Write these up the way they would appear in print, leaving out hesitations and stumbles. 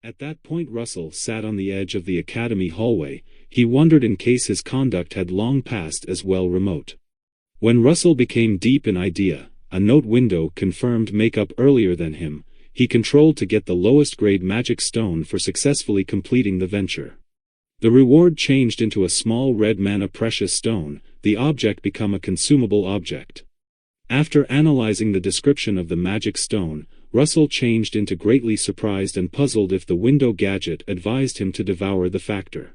At that point Russell sat on the edge of the academy hallway. He wondered in case his conduct had long passed as well remote. When Russell became deep in idea, a note window confirmed makeup earlier than him. He controlled to get the lowest grade magic stone for successfully completing the venture. The reward changed into a small red mana precious stone, the object become a consumable object. After analyzing the description of the magic stone, Russell changed into greatly surprised and puzzled if the window gadget advised him to devour the factor.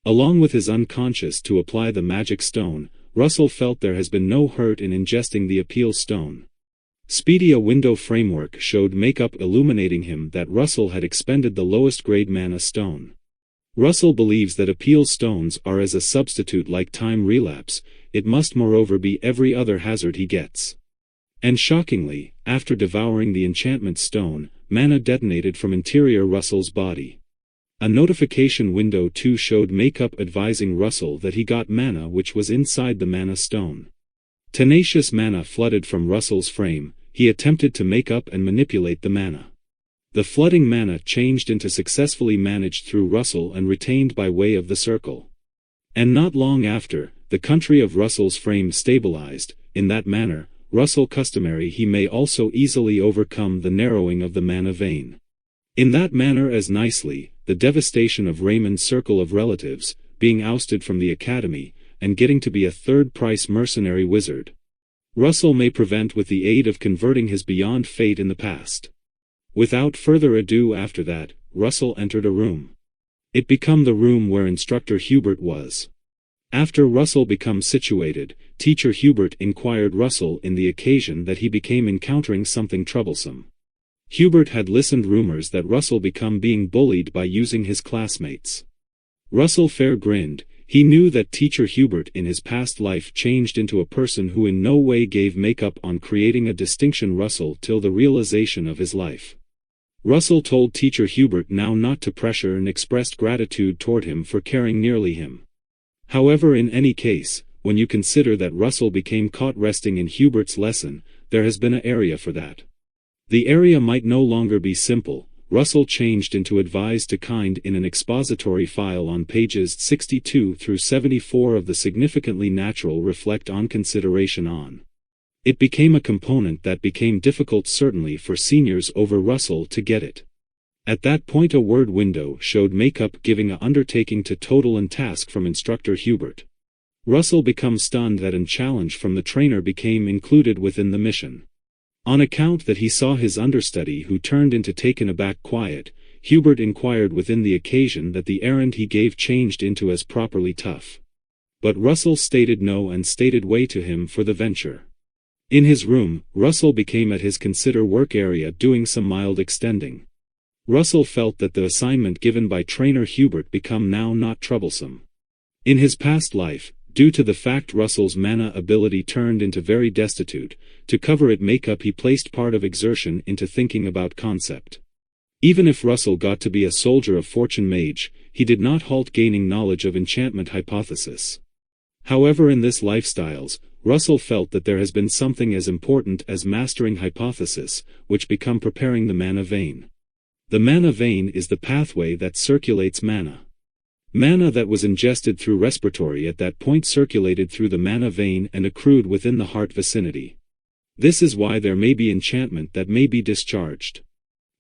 Along with his unconscious to apply the magic stone, Russell felt there has been no hurt in ingesting the appeal stone. Speedy a window framework showed makeup illuminating him that Russell had expended the lowest grade mana stone. Russell believes that appeal stones are as a substitute like time relapse, it must moreover be every other hazard he gets. And shockingly, after devouring the enchantment stone, mana detonated from interior Russell's body. A notification window too showed makeup advising Russell that he got mana which was inside the mana stone. Tenacious mana flooded from Russell's frame. He attempted to make up and manipulate the mana. The flooding mana changed into successfully managed through Russell and retained by way of the circle. And not long after, the country of Russell's frame stabilized. In that manner, Russell customary he may also easily overcome the narrowing of the mana vein. In that manner as nicely, the devastation of Raymond's circle of relatives, being ousted from the academy, and getting to be a third-price mercenary wizard. Russell may prevent with the aid of converting his beyond fate in the past. Without further ado after that, Russell entered a room. It became the room where instructor Hubert was. After Russell become situated, teacher Hubert inquired Russell in the occasion that he became encountering something troublesome. Hubert had listened rumors that Russell become being bullied by using his classmates. Russell fair grinned. He knew that teacher Hubert in his past life changed into a person who in no way gave makeup on creating a distinction Russell till the realization of his life. Russell told teacher Hubert now not to pressure and expressed gratitude toward him for caring nearly him. However, in any case, when you consider that Russell became caught resting in Hubert's lesson, there has been an area for that. The area might no longer be simple. Russell changed into advised to kind in an expository file on pages 62 through 74 of the significantly natural reflect on consideration on. It became a component that became difficult certainly for seniors over Russell to get it. At that point a word window showed makeup giving a undertaking to total and task from instructor Hubert. Russell become stunned that an challenge from the trainer became included within the mission. On account that he saw his understudy who turned into taken aback quiet, Hubert inquired within the occasion that the errand he gave changed into as properly tough. But Russell stated no and stated way to him for the venture. In his room, Russell became at his consider work area doing some mild extending. Russell felt that the assignment given by trainer Hubert become now not troublesome. In his past life, due to the fact Russell's mana ability turned into very destitute, to cover it makeup he placed part of exertion into thinking about concept. Even if Russell got to be a soldier of fortune mage, he did not halt gaining knowledge of enchantment hypothesis. However, in this lifestyles, Russell felt that there has been something as important as mastering hypothesis, which become preparing the mana vein. The mana vein is the pathway that circulates mana. Mana that was ingested through respiratory at that point circulated through the mana vein and accrued within the heart vicinity. This is why there may be enchantment that may be discharged.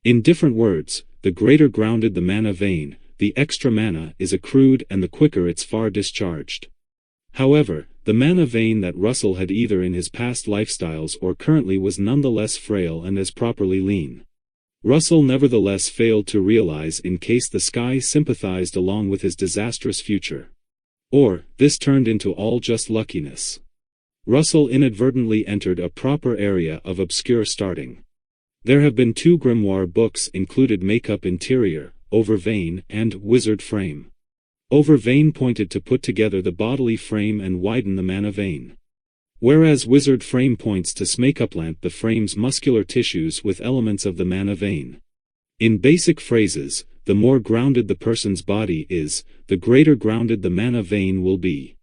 In different words, the greater grounded the mana vein, the extra mana is accrued and the quicker it's far discharged. However, the mana vein that Russell had either in his past lifestyles or currently was nonetheless frail and as properly lean. Russell nevertheless failed to realize in case the sky sympathized along with his disastrous future. Or, this turned into all just luckiness. Russell inadvertently entered a proper area of obscure starting. There have been 2 grimoire books included makeup interior, over vein, and wizard frame. Over vein pointed to put together the bodily frame and widen the mana vein. Whereas wizard frame points to smakeuplant the frame's muscular tissues with elements of the mana vein. In basic phrases, the more grounded the person's body is, the greater grounded the mana vein will be.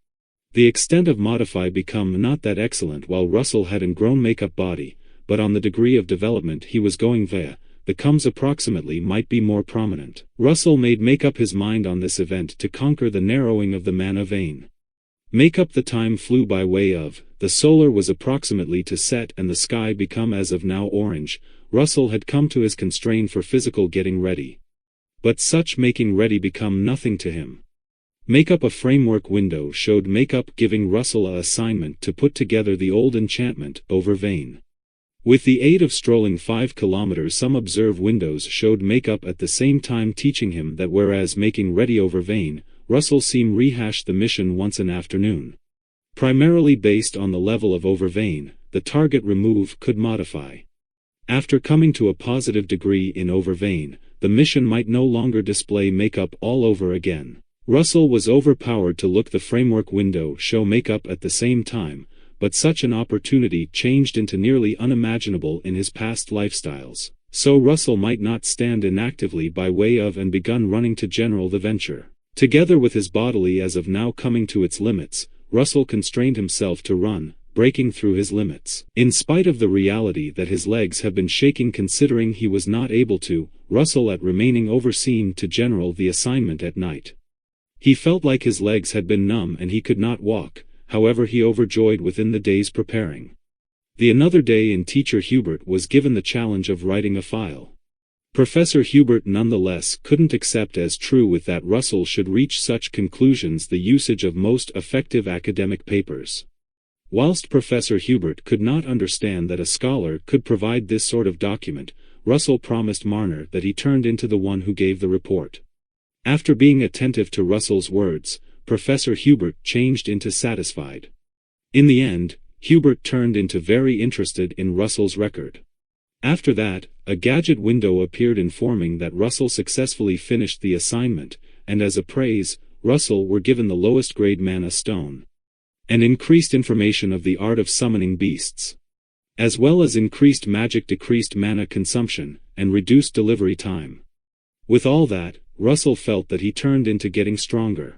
The extent of modify become not that excellent while Russell had an grown makeup body, but on the degree of development he was going via, becomes approximately might be more prominent. Russel make up his mind on this event to conquer the narrowing of the mana vein. Make up the time flew by way of, the solar was approximately to set and the sky become as of now orange. Russel had come to his constraint for physical getting ready. But such making ready become nothing to him. Make up a framework window showed make up giving Russel a assignment to put together the old enchantment, over vein. With the aid of strolling 5 kilometers some observe windows showed make up at the same time teaching him that whereas making ready over vein, Russel seem rehashed the mission once an afternoon. Primarily based on the level of over vein, the target remove could modify. After coming to a positive degree in over vein, the mission might no longer display makeup all over again. Russel was overpowered to look the framework window show makeup at the same time, but such an opportunity changed into nearly unimaginable in his past lifestyles. So Russel might not stand inactively by way of and begun running to general the venture. Together with his bodily as of now coming to its limits, Russel constrained himself to run, breaking through his limits. In spite of the reality that his legs have been shaking considering he was not able to, Russel at remaining overseen to general the assignment at night. He felt like his legs had been numb and he could not walk, however he overjoyed within the days preparing. The another day in teacher Hubert was given the challenge of writing a file. Professor Hubert nonetheless couldn't accept as true with that Russel should reach such conclusions the usage of most effective academic papers. Whilst Professor Hubert could not understand that a scholar could provide this sort of document, Russel promised Marner that he turned into the one who gave the report. After being attentive to Russell's words, Professor Hubert changed into satisfied. In the end, Hubert turned into very interested in Russell's record. After that, a gadget window appeared informing that Russell successfully finished the assignment, and as a praise, Russell were given the lowest grade mana stone. And increased information of the art of summoning beasts. As well as increased magic decreased mana consumption, and reduced delivery time. With all that, Russell felt that he turned into getting stronger.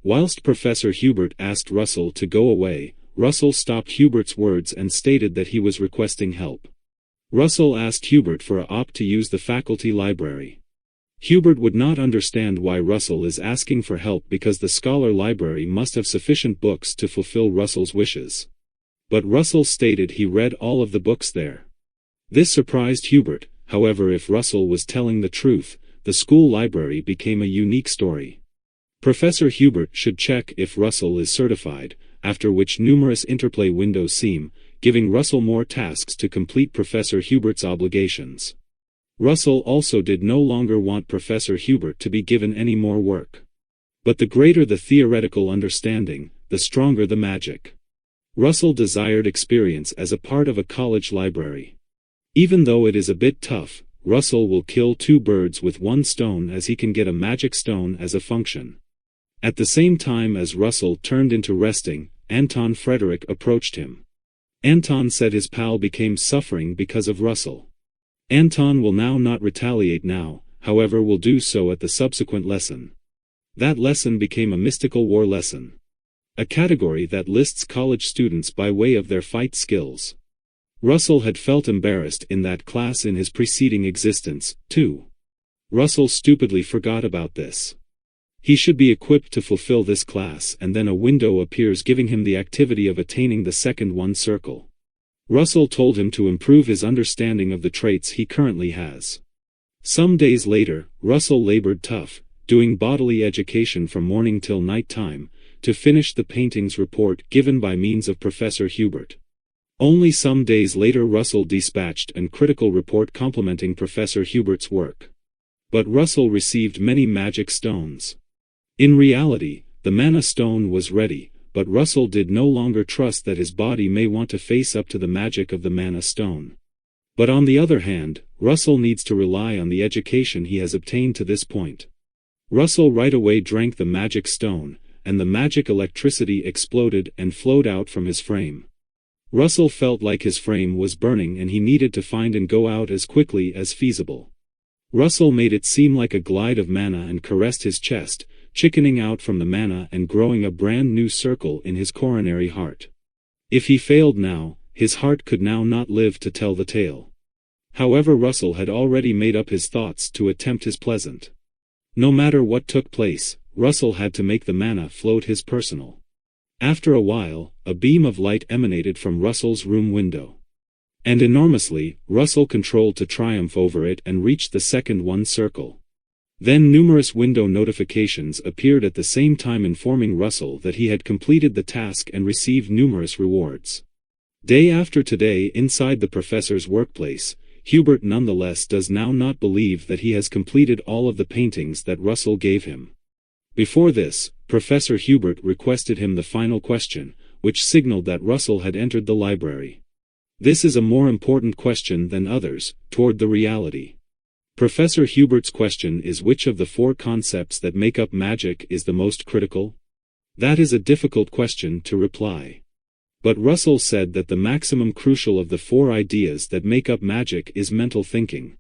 Whilst Professor Hubert asked Russell to go away, Russell stopped Hubert's words and stated that he was requesting help. Russell asked Hubert for a op to use the faculty library. Hubert would not understand why Russell is asking for help because the scholar library must have sufficient books to fulfill Russell's wishes. But Russell stated he read all of the books there. This surprised Hubert, however if Russell was telling the truth, the school library became a unique story. Professor Hubert should check if Russell is certified, after which numerous interplay windows seem, giving Russell more tasks to complete Professor Hubert's obligations. Russell also did no longer want Professor Hubert to be given any more work. But the greater the theoretical understanding, the stronger the magic. Russell desired experience as a part of a college library. Even though it is a bit tough, Russell will kill 2 birds with 1 stone as he can get a magic stone as a function. At the same time as Russell turned into resting, Anton Frederick approached him. Anton said his pal became suffering because of Russell. Anton will now not retaliate now, however will do so at the subsequent lesson. That lesson became a mystical war lesson. A category that lists college students by way of their fight skills. Russell had felt embarrassed in that class in his preceding existence, too. Russell stupidly forgot about this. He should be equipped to fulfill this class and then a window appears giving him the activity of attaining the second one circle. Russell told him to improve his understanding of the traits he currently has. Some days later, Russell labored tough, doing bodily education from morning till night time, to finish the paintings report given by means of Professor Hubert. Only some days later Russell dispatched an critical report complimenting Professor Hubert's work. But Russell received many magic stones. In reality, the mana stone was ready, but Russell did no longer trust that his body may want to face up to the magic of the mana stone. But on the other hand, Russell needs to rely on the education he has obtained to this point. Russell right away drank the magic stone, and the magic electricity exploded and flowed out from his frame. Russell felt like his frame was burning and he needed to find and go out as quickly as feasible. Russell made it seem like a glide of mana and caressed his chest, chickening out from the mana and growing a brand new circle in his coronary heart. If he failed now, his heart could now not live to tell the tale. However, Russell had already made up his thoughts to attempt his pleasant. No matter what took place, Russell had to make the mana float his personal. After a while, a beam of light emanated from Russell's room window. And enormously, Russell controlled to triumph over it and reached the second one circle. Then numerous window notifications appeared at the same time informing Russell that he had completed the task and received numerous rewards. Day after today inside the professor's workplace, Hubert nonetheless does now not believe that he has completed all of the paintings that Russell gave him. Before this, Professor Hubert requested him the final question, which signaled that Russell had entered the library. This is a more important question than others, toward the reality. Professor Hubert's question is which of the four concepts that make up magic is the most critical? That is a difficult question to reply. But Russell said that the maximum crucial of the four ideas that make up magic is mental thinking.